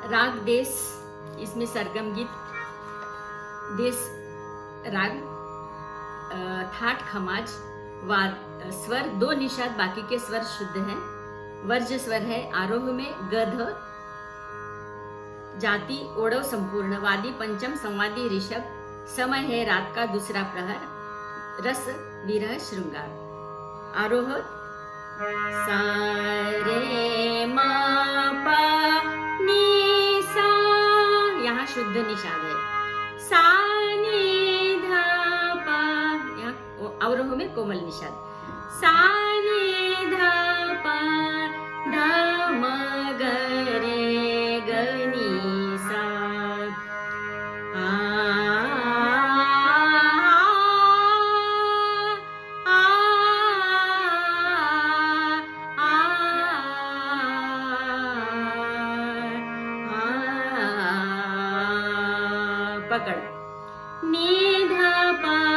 राग देश, इसमें सरगम गीत। देश राग, ठाट खमाज, स्वर 2 निषाद, बाकी के स्वर शुद्ध हैं। वर्ज्य स्वर है आरोह में गध, जाति ओढ़व संपूर्ण, वादी पंचम, संवादी ऋषभ। समय है रात का दूसरा प्रहर, रस विरह श्रृंगार। आरोह सा रे मा पा नी सा, यहाँ शुद्ध निषाद है। सा नी धा पा, यहाँ अवरोह में कोमल निषाद। सा नी धा पा धा म ग रे ग नी सा। पकड़, नी धा पा